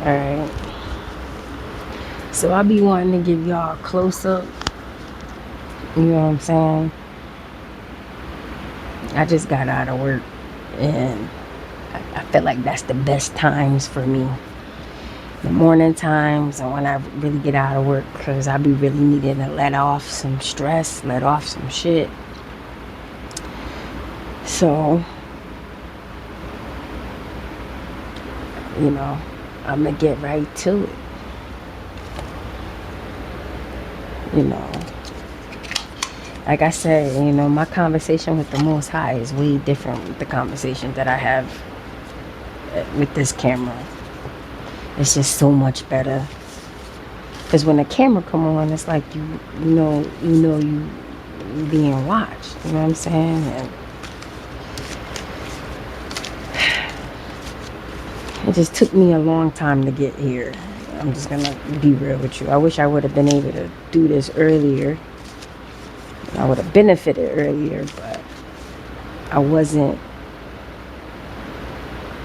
Alright. So I be wanting to give y'all a close up. You know what I'm saying? I just got out of work and I feel like that's the best times for me. The morning times and when I really get out of work, because I be really needing to let off some stress, let off some shit. So, you know, I'm gonna get right to it. You know, like I said, you know, my conversation with the Most High is way different with the conversation that I have with this camera. It's just so much better. Because when the camera come on, it's like you know you being watched. You know what I'm saying? And it just took me a long time to get here. I'm just gonna be real with you. I wish I would have been able to do this earlier. I would have benefited earlier, but I wasn't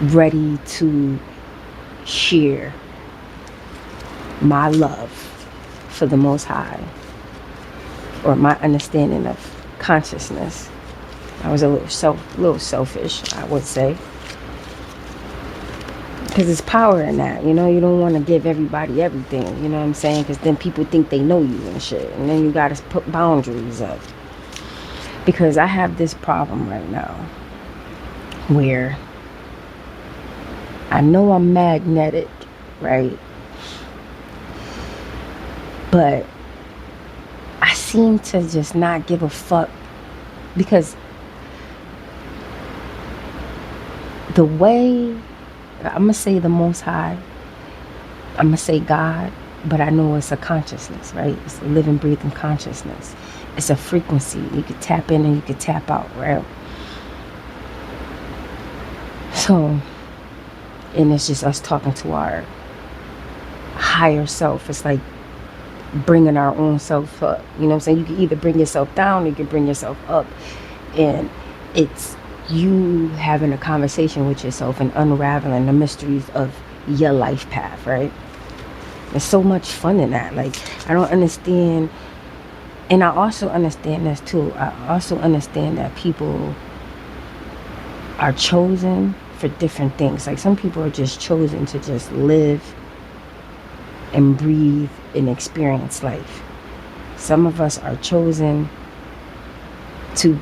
ready to share my love for the Most High or my understanding of consciousness. I was a little selfish, I would say, because there's power in that. You know, you don't want to give everybody everything. You know what I'm saying? Because then people think they know you and shit, and then you gotta put boundaries up. Because I have this problem right now where I know I'm magnetic, right? But I seem to just not give a fuck, because the way, I'm gonna say the Most High, I'm gonna say God, but I know it's a consciousness, right? It's a living, breathing consciousness. It's a frequency. You could tap in and you could tap out, right? So, and it's just us talking to our higher self. It's like bringing our own self up. You know what I'm saying? You can either bring yourself down or you can bring yourself up. And it's you having a conversation with yourself and unraveling the mysteries of your life path, right? There's so much fun in that. Like, I don't understand. And I also understand this too. I also understand that people are chosen for different things. Like, some people are just chosen to just live and breathe and experience life. Some of us are chosen to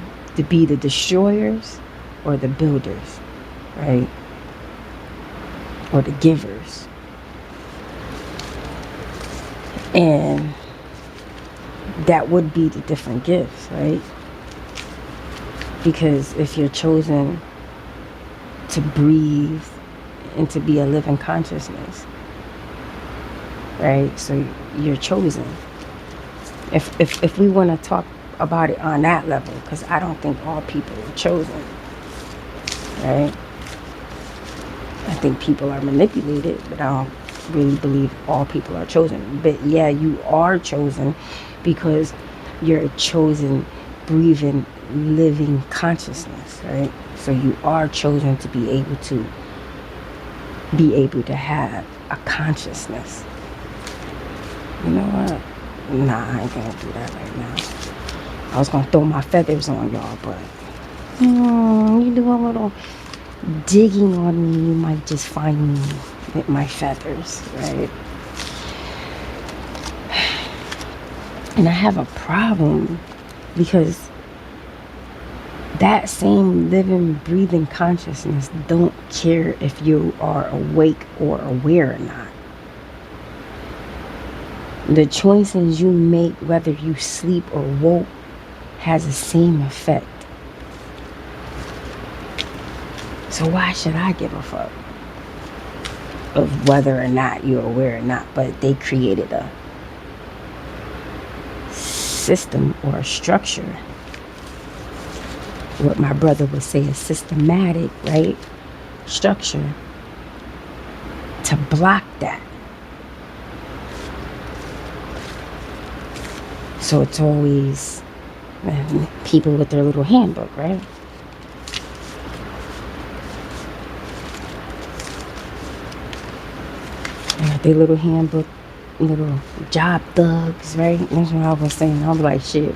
be the destroyers or the builders, right? Or the givers. And that would be the different gifts, right? Because if you're chosen to breathe and to be a living consciousness, right? So you're chosen. If we want to talk about it on that level, because I don't think all people are chosen, right? I think people are manipulated, but I don't really believe all people are chosen. But yeah, you are chosen because you're a chosen, breathing, living consciousness, right? So you are chosen to be able to have a consciousness. You know what? Nah, I ain't gonna do that right now. I was gonna throw my feathers on y'all, but you do a little digging on me, you might just find me with my feathers, right? And I have a problem because that same living, breathing consciousness don't care if you are awake or aware or not. The choices you make, whether you sleep or woke, has the same effect. So why should I give a fuck of whether or not you're aware or not? But they created a system or a structure. What my brother would say is systematic, right? Structure to block that. So it's always people with their little handbook, right? They got their little handbook, little job thugs, right? That's what I was saying. I was like, shit.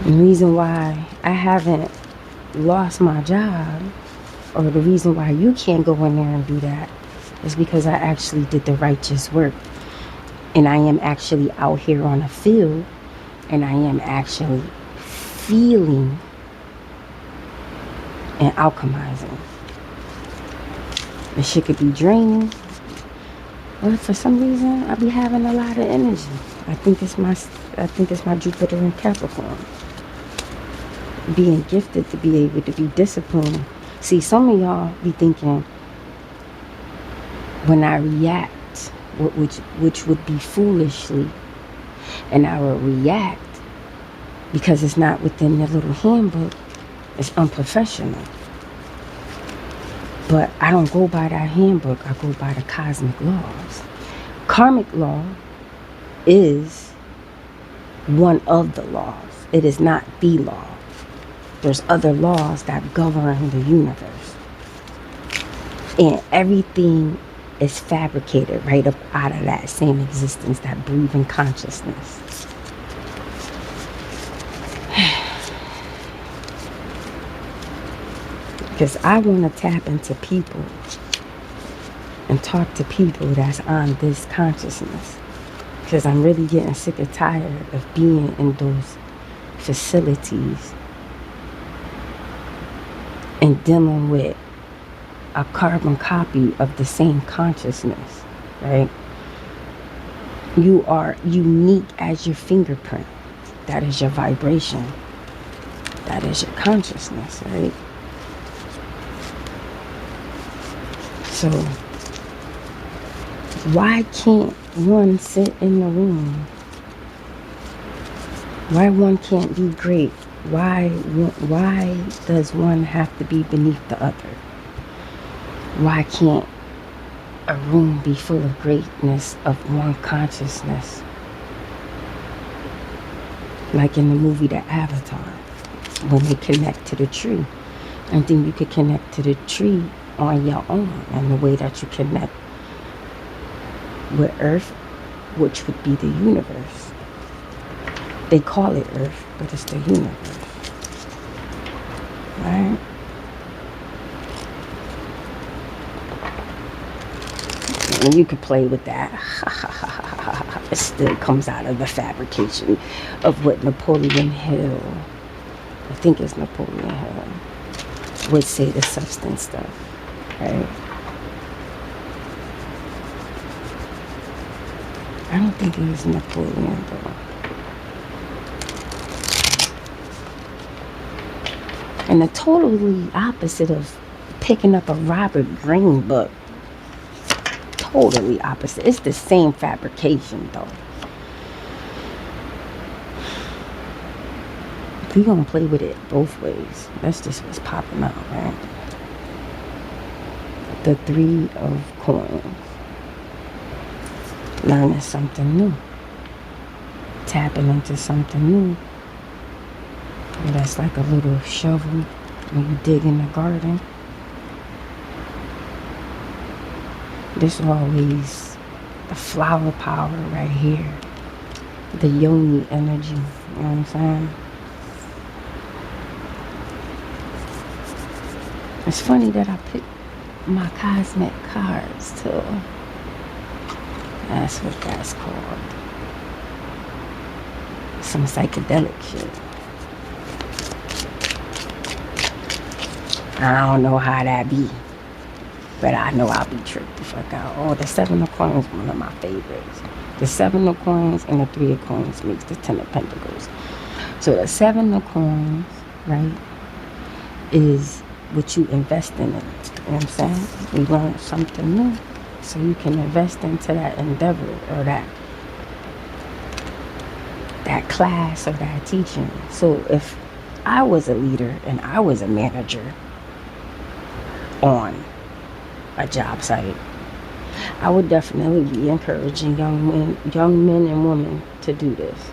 The reason why I haven't lost my job, or the reason why you can't go in there and do that, is because I actually did the righteous work. And I am actually out here on the field, and I am actually feeling and alchemizing. The shit could be draining, but for some reason I be having a lot of energy. I think it's my Jupiter in Capricorn. Being gifted to be able to be disciplined. See, some of y'all be thinking when I react, which would be foolishly, and I will react because it's not within the little handbook, it's unprofessional. But I don't go by that handbook, I go by the cosmic laws. Karmic law is one of the laws. It is not the law. There's other laws that govern the universe. And everything is fabricated right up out of that same existence, that breathing consciousness. Because I want to tap into people and talk to people that's on this consciousness. Because I'm really getting sick and tired of being in those facilities and dealing with a carbon copy of the same consciousness, right? You are unique as your fingerprint. That is your vibration. That is your consciousness, right? So, why can't one sit in the room? Why one can't be great? Why does one have to be beneath the other? Why can't a room be full of greatness of one consciousness? Like in the movie The Avatar, when they connect to the tree. I think you could connect to the tree on your own, and the way that you connect with Earth, which would be the universe. They call it Earth, but it's the universe. Right? And you could play with that. It still comes out of the fabrication of what Napoleon Hill, I think it's Napoleon Hill, would say the substance stuff. Right? I don't think it was Napoleon though. And the totally opposite of picking up a Robert Greene book. Totally opposite. It's the same fabrication though. We're gonna play with it both ways. That's just what's popping out, right? The 3 of coins. Learning something new. Tapping into something new. And that's like a little shovel when you dig in the garden. This is always the flower power right here. The yoni energy. You know what I'm saying? It's funny that I picked my cosmic cards too. That's what that's called. Some psychedelic shit. I don't know how that be, but I know I'll be tricked the fuck out. Oh, the 7 of coins, one of my favorites. The 7 of coins and the 3 of coins makes the 10 of pentacles. So the 7 of coins, right, is what you invest in it. You know what I'm saying? You learn something new, so you can invest into that endeavor or that class or that teaching. So if I was a leader and I was a manager on a job site, I would definitely be encouraging young men and women to do this,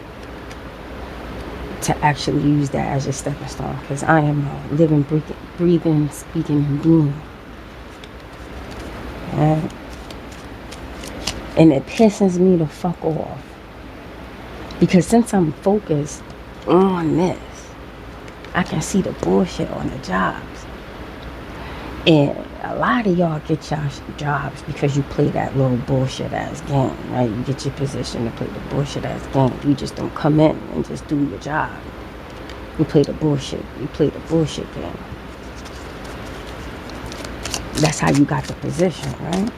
to actually use that as a stepping stone, because I am a living, breathing, speaking being. Right? And it pisses me the fuck off. Because since I'm focused on this, I can see the bullshit on the jobs. And a lot of y'all get y'all jobs because you play that little bullshit ass game, right? You get your position to play the bullshit ass game. You just don't come in and just do your job. You play the bullshit. You play the bullshit game. That's how you got the position, right?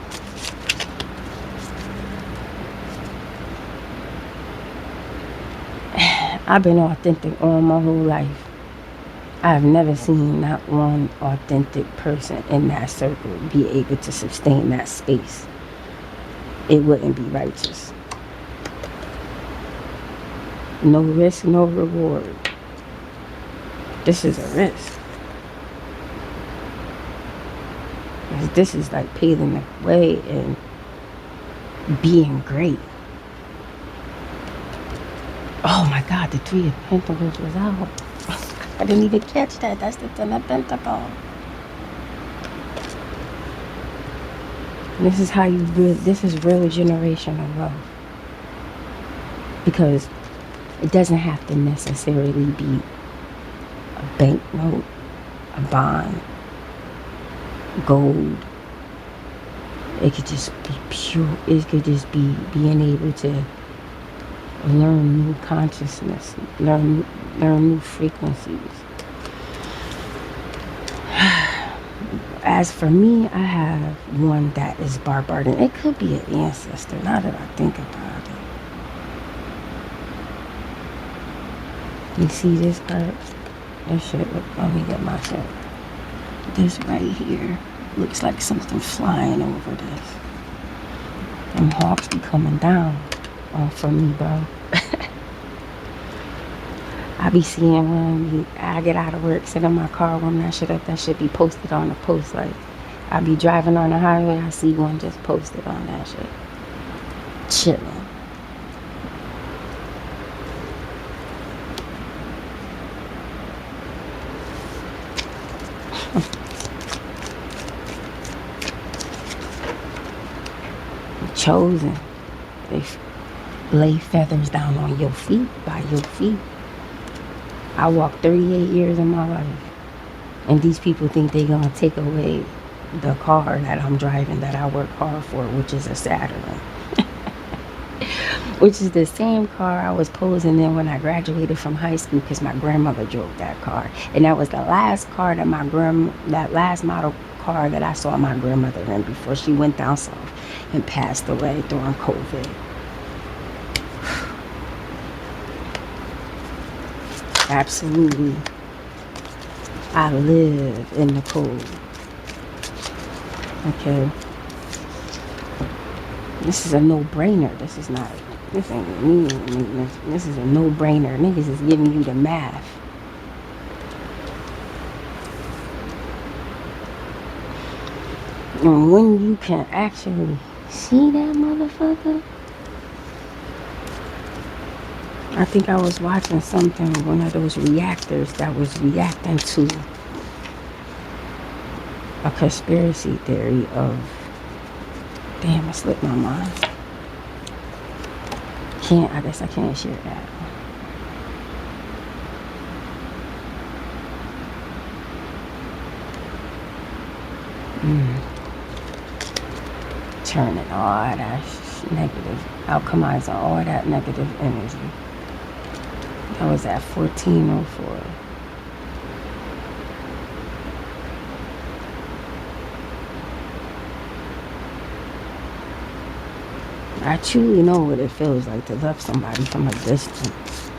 I've been authentic all my whole life. I've never seen not one authentic person in that circle be able to sustain that space. It wouldn't be righteous. No risk, no reward. This is a risk. This is like paving the way and being great. Oh my God, the Three of Pentacles was out. I didn't even catch that. That's the Ten of Pentacles. This is how you build. This is real generational wealth. Because it doesn't have to necessarily be a banknote, a bond, gold. It could just be pure. It could just be being able to learn new consciousness, learn new frequencies. As for me, I have one that is Barbarian. It could be an ancestor, now that I think about it. You see this part? This shit, look, let me get my shit. This right here looks like something flying over this. Them hawks be coming down for me, bro. I be seeing one, I get out of work, sit in my car, warm that shit up, that shit be posted on the post. Like, I be driving on the highway, I see one just posted on that shit. Chilling. Chosen. They lay feathers down on your feet, by your feet. I walked 38 years of my life, and these people think they're gonna take away the car that I'm driving, that I work hard for, which is a Saturn. Which is the same car I was posing in when I graduated from high school, because my grandmother drove that car, and that was the last car that that last model car that I saw my grandmother in before she went down south and passed away during COVID. Absolutely, I live in the cold. Okay, this is a no-brainer. This ain't me. This is a no-brainer. Niggas is giving you the math. And when you can actually see that motherfucker, I think I was watching something, one of those reactors that was reacting to a conspiracy theory of, damn, it slipped my mind. I guess I can't share that. Turning all that negative, alchemizing all that negative energy. I was at 1404. I truly know what it feels like to love somebody from a distance.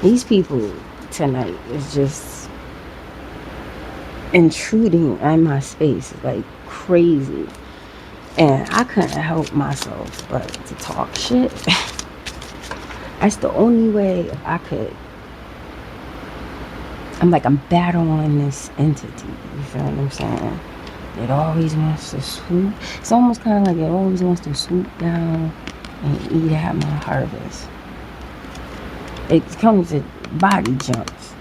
These people tonight is just intruding on my space like crazy. And I couldn't help myself but to talk shit. That's the only way I could. I'm battling this entity. You feel what I'm saying? It always wants to swoop. It's almost kind of like it always wants to swoop down and eat at my harvest. It comes in body jumps.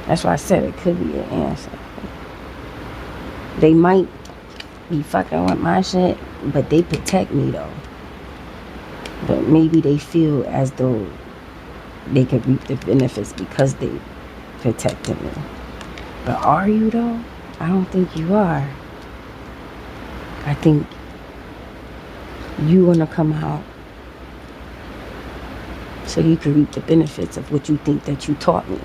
That's why I said it could be an ancestor. They might be fucking with my shit, but they protect me though. But maybe they feel as though they could reap the benefits because they protected me. But are you though? I don't think you are. I think you want to come out so you can reap the benefits of what you think that you taught me.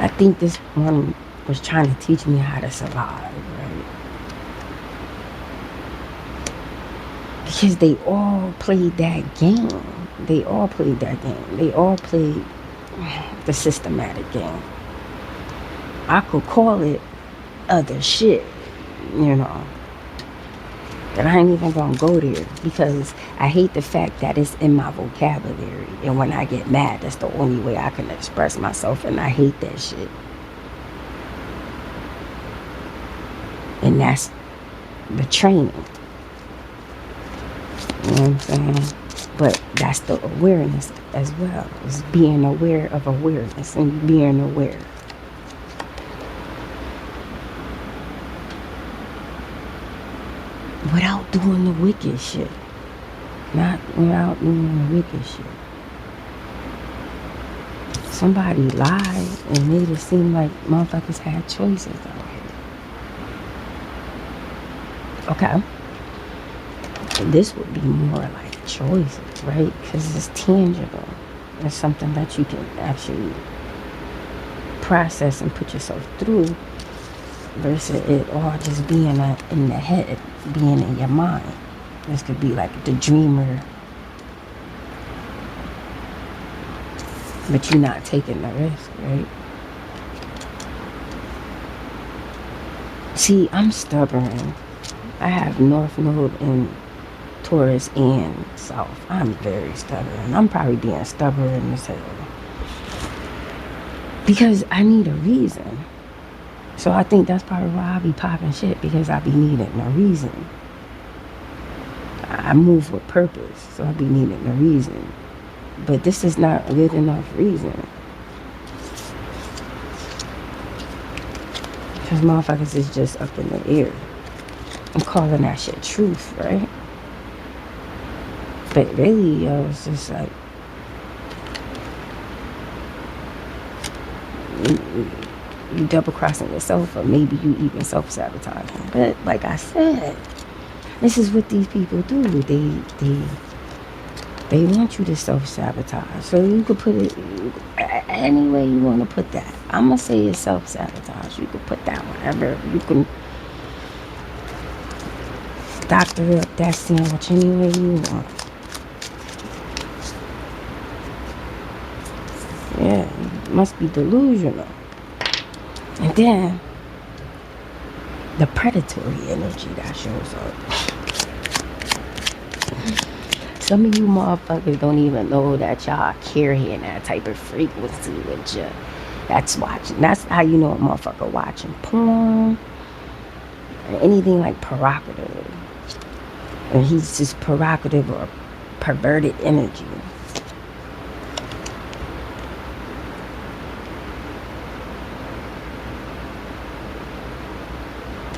I think this one was trying to teach me how to survive, right? Because they all played that game. They all played that game. They all played the systematic game. I could call it other shit, you know. But I ain't even gonna go there because I hate the fact that it's in my vocabulary. And when I get mad, that's the only way I can express myself. And I hate that shit. And that's the training. You know what I'm saying? But that's the awareness as well. It's being aware of awareness and being aware. Without doing the wicked shit. Not without doing the wicked shit. Somebody lied and made it seem like motherfuckers had choices out here. Okay. This would be more like choices, right? Because it's tangible. It's something that you can actually process and put yourself through versus it all just being in the head, being in your mind. This could be like the dreamer, but you're not taking the risk, right? See, I'm stubborn. I have North Node in Taurus and South. I'm very stubborn. I'm probably being stubborn as hell because I need a reason. So I think that's probably why I be popping shit, because I be needing a reason. I move with purpose, so I be needing a reason. But this is not a good enough reason. Because motherfuckers is just up in the air. I'm calling that shit truth, right? But really, yo, it's just like you double crossing yourself, or maybe you even self-sabotaging. But like I said, this is what these people do. They want you to self-sabotage. So you could put it any way you want to put that. I'm gonna say it's self-sabotage. You could put that whatever. You can doctor up that sandwich any way you want. Yeah, it must be delusional. And then the predatory energy that shows up. Some of you motherfuckers don't even know that y'all carrying that type of frequency with you. That's watching. That's how you know a motherfucker watching porn or anything like provocative. And he's just provocative or perverted energy.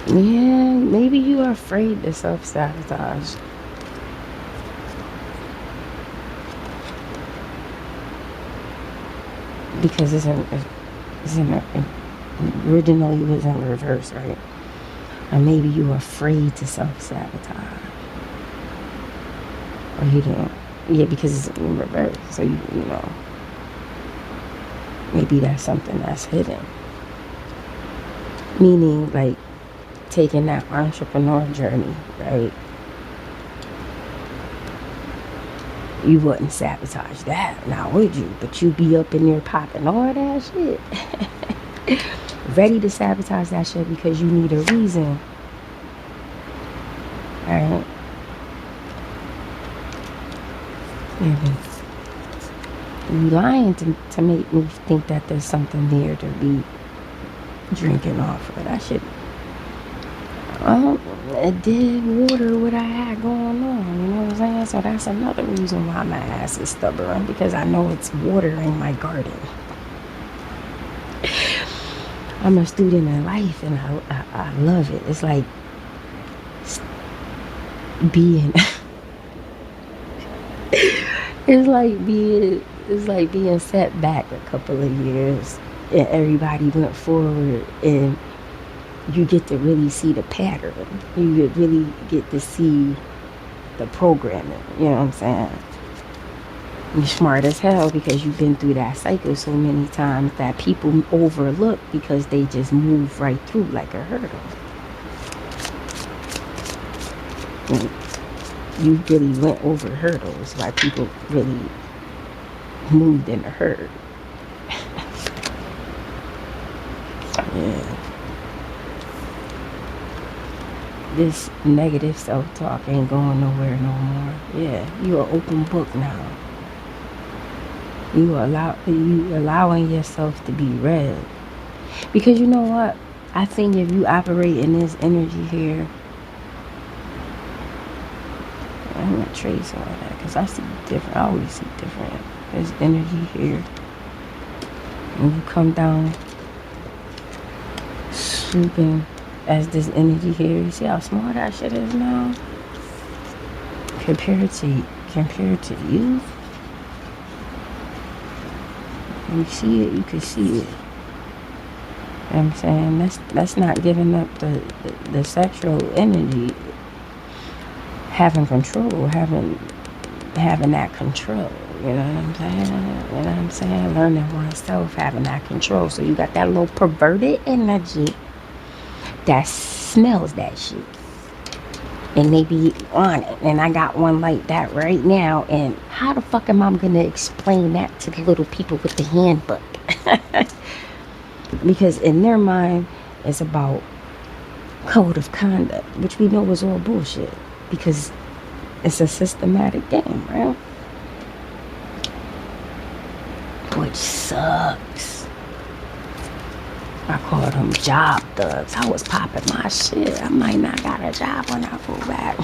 Yeah, maybe you are afraid to self-sabotage. Because originally it was in reverse, right? And maybe you were afraid to self-sabotage. Or you didn't. Yeah, because it's in reverse. So, you know, maybe that's something that's hidden. Meaning, like, taking that entrepreneur journey, right? You wouldn't sabotage that, now would you? But you be up in there popping all that shit. Ready to sabotage that shit because you need a reason. Alright? You lying to make me think that there's something there to be drinking off of. That shit. It did water what I had going on, you know what I'm saying? So that's another reason why my ass is stubborn, because I know it's watering my garden. I'm a student in life, and I love it. It's like being it's like being set back a couple of years, and everybody went forward, and you get to really see the pattern. You really get to see the programming. You know what I'm saying? You're smart as hell because you've been through that cycle so many times that people overlook because they just move right through like a hurdle. And you really went over hurdles while people really moved in a herd. Yeah. This negative self-talk ain't going nowhere no more. Yeah, you're an open book now. You allowing yourself to be read. Because you know what? I think if you operate in this energy here, I'm gonna trace all that because I see different. I always see different. There's energy here. When you come down, swooping as this energy here, you see how small that shit is now compared to you. You see it, you can see it. You know what I'm saying? That's not giving up the sexual energy. Having control, having that control. You know what I'm saying? You know what I'm saying? Learning oneself, having that control. So you got that little perverted energy that smells that shit. And they be on it. And I got one like that right now. And how the fuck am I going to explain that to the little people with the handbook? Because in their mind, it's about code of conduct, which we know is all bullshit. Because it's a systematic game, right? Which sucks. I call them job thugs. I was popping my shit. I might not got a job when I go back.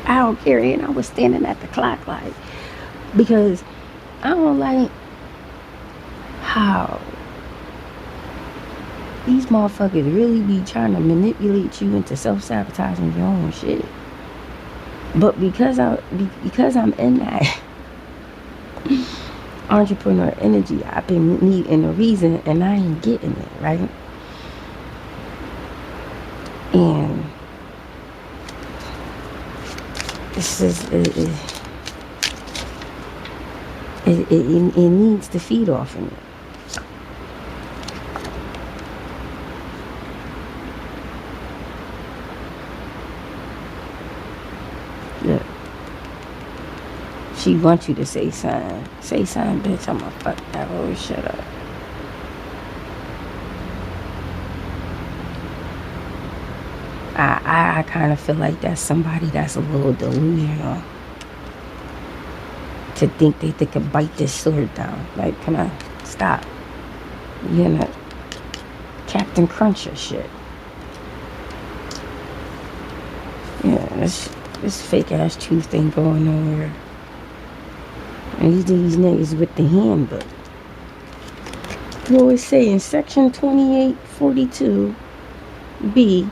I don't care. And I was standing at the clock like, because I don't like how these motherfuckers really be trying to manipulate you into self-sabotaging your own shit. But because I'm in that entrepreneur energy, I've been needing a reason and I ain't getting it, right? And this is it needs to feed off of me. Look. She wants you to say something. Say something, bitch. I'ma fuck that whole shit up. I kind of feel like that's somebody that's a little delusional. To think they could bite this sword down. Like, come on, stop. You know, Captain Cruncher shit. Yeah, this fake ass truth ain't going nowhere. And these niggas with the handbook. What it say in section 2842B.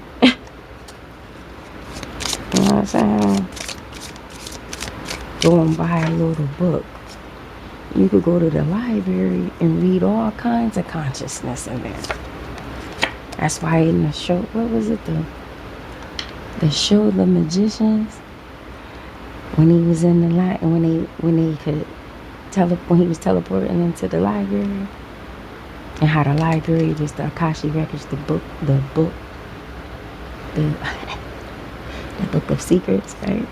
You know what I'm saying? Go and buy a little book. You could go to the library and read all kinds of consciousness in there. That's why in the show, what was it? The show The Magicians, when he was in the light, when they could when he was teleporting into the library, and how the library was the Akashic Records, the book of secrets, right?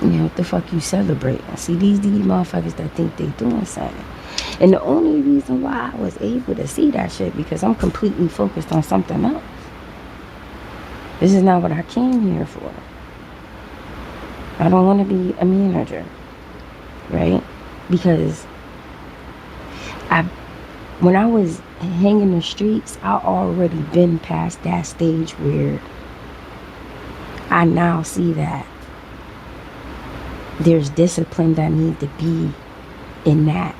You know, what the fuck you celebrating? See, these motherfuckers that think they doing something. And the only reason why I was able to see that shit, because I'm completely focused on something else. This is not what I came here for. I don't want to be a manager, right? Because when I was hanging the streets, I already been past that stage where I now see that there's discipline that need to be in that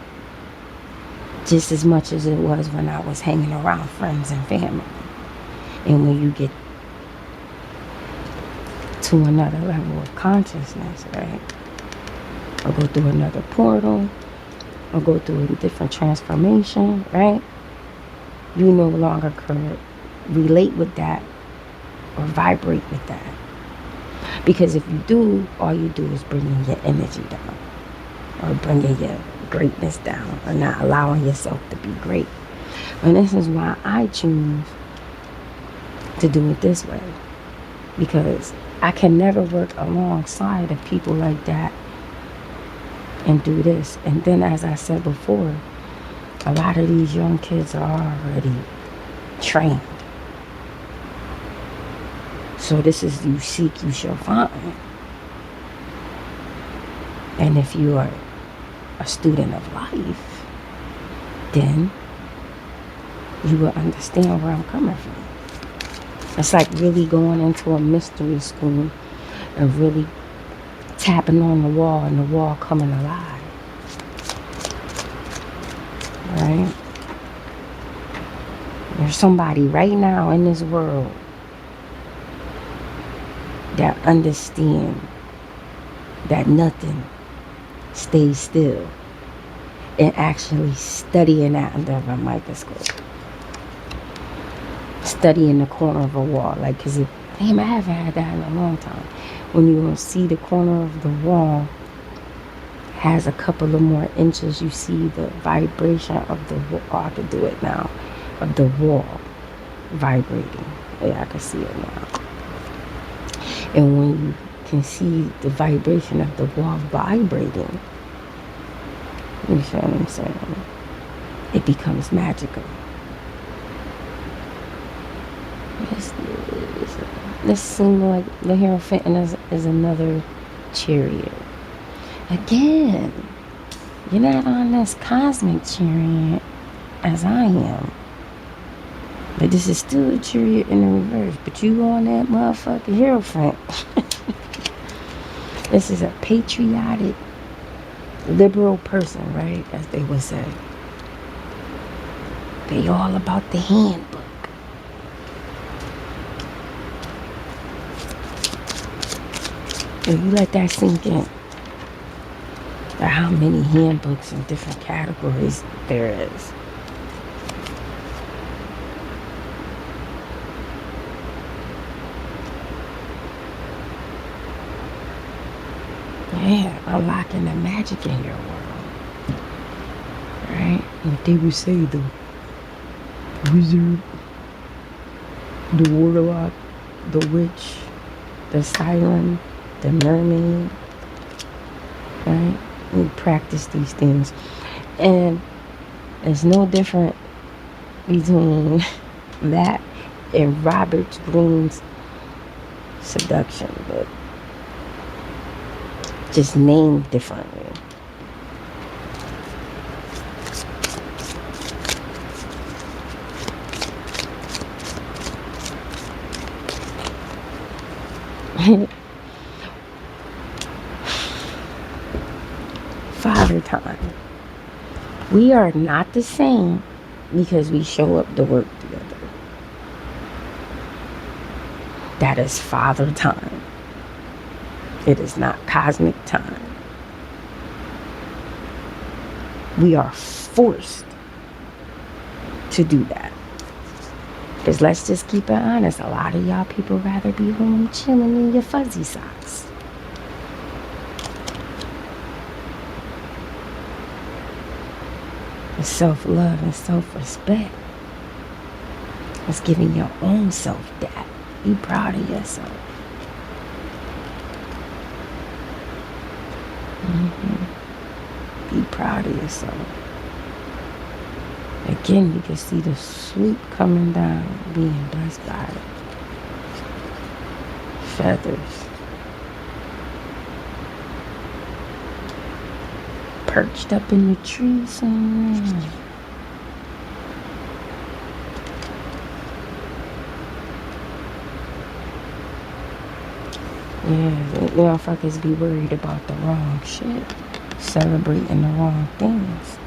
just as much as it was when I was hanging around friends and family. And when you get to another level of consciousness, right? Or go through another portal, or go through a different transformation, right? You no longer could relate with that or vibrate with that. Because if you do, all you do is bringing your energy down, or bringing your greatness down, or not allowing yourself to be great. And this is why I choose to do it this way, because I can never work alongside of people like that and do this. And then, as I said before, a lot of these young kids are already trained. So this is, you seek, you shall find. And if you are a student of life, then you will understand where I'm coming from. It's like really going into a mystery school and really tapping on the wall and the wall coming alive. Right? There's somebody right now in this world that understand that nothing stays still, and actually studying that under a microscope. Studying the corner of a wall. Like, because damn, I haven't had that in a long time. When you see the corner of the wall has a couple of more inches, you see the vibration of the wall. Oh, I can do it now. Of the wall vibrating. Yeah, I can see it now. And when you can see the vibration of the wall vibrating, you see what I'm saying? It becomes magical. This seems like the Hierophant is another chariot. Again, you're not on this cosmic chariot as I am. But this is still a chariot in the reverse. But you on that motherfucking Hierophant. This is a patriotic, liberal person, right? As they would say. They all about the handbook. If you let that sink in, how many handbooks and different categories there is. Yeah, unlocking the magic in your world. Right? Like they would say, the wizard, the warlock, the witch, the siren, the mermaid. Right? We practice these things. And there's no different between that and Robert Greene's seduction book. Just named differently. Father time. We are not the same because we show up to work together. That is father time. It is not cosmic time. We are forced to do that. Because let's just keep it honest. A lot of y'all people rather be home chilling in your fuzzy socks. It's self-love and self-respect. It's giving your own self that. Be proud of yourself. Be proud of yourself. Again, you can see the swoop coming down, being blessed by it. Feathers. Perched up in the tree somewhere. Yeah, motherfuckers be worried about the wrong shit. Celebrating the wrong things.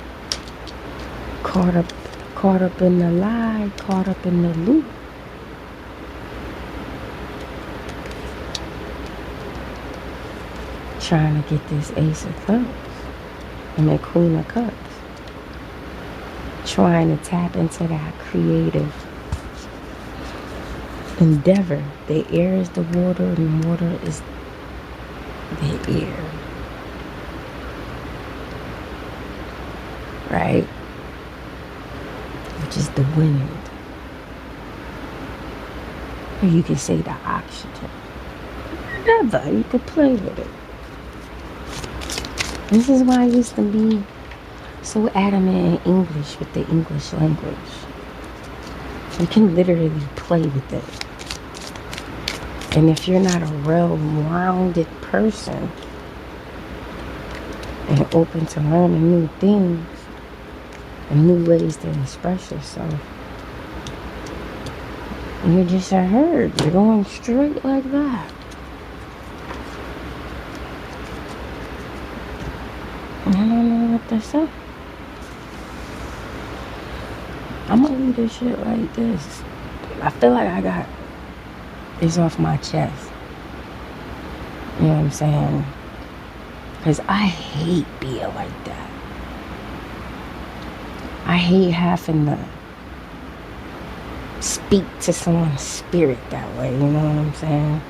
Caught up, caught up in the lie, caught up in the loop. Trying to get this Ace of Cups and the Queen of Cups. Trying to tap into that creative endeavor. The air is the water and the water is the air. Right? Which is the wind. Or you can say the oxygen. Whatever, you could play with it. This is why I used to be so adamant in English with the English language. You can literally play with it. And if you're not a well-rounded person and open to learning new things and new ways to express yourself, you're just a herd. You're going straight like that. I don't know what to say. I'm gonna leave this shit like this. I feel like I got this off my chest. You know what I'm saying? Because I hate being like that. I hate having to speak to someone's spirit that way. You know what I'm saying?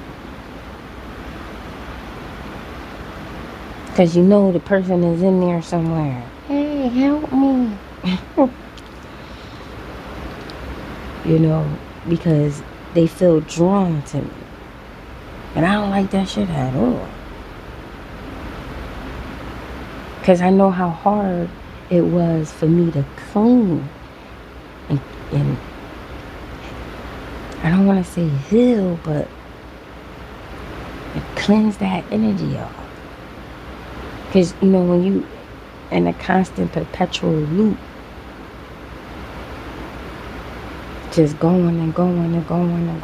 Because you know the person is in there somewhere. Hey, help me. You know, because they feel drawn to me. And I don't like that shit at all. Because I know how hard it was for me to clean. And I don't want to say heal, but cleanse that energy off. Because, you know, when you in a constant perpetual loop, just going and going and going and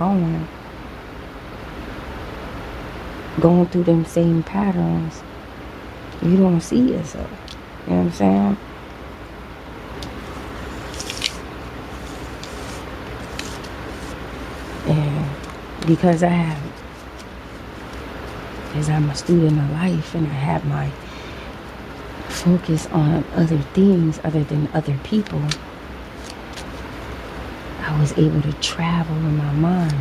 going through them same patterns, you don't see yourself. You know what I'm saying? And because I'm a student of life and I have my focus on other things other than other people, I was able to travel in my mind.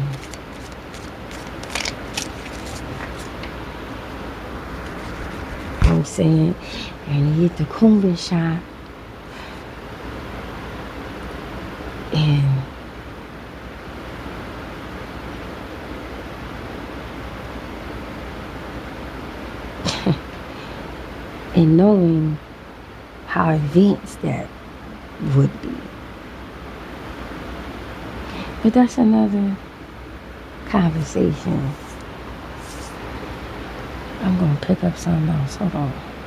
You know what I'm saying? And you get the kumbin shot. And knowing how advanced that would be. But that's another conversation. I'm going to pick up something else. Hold on.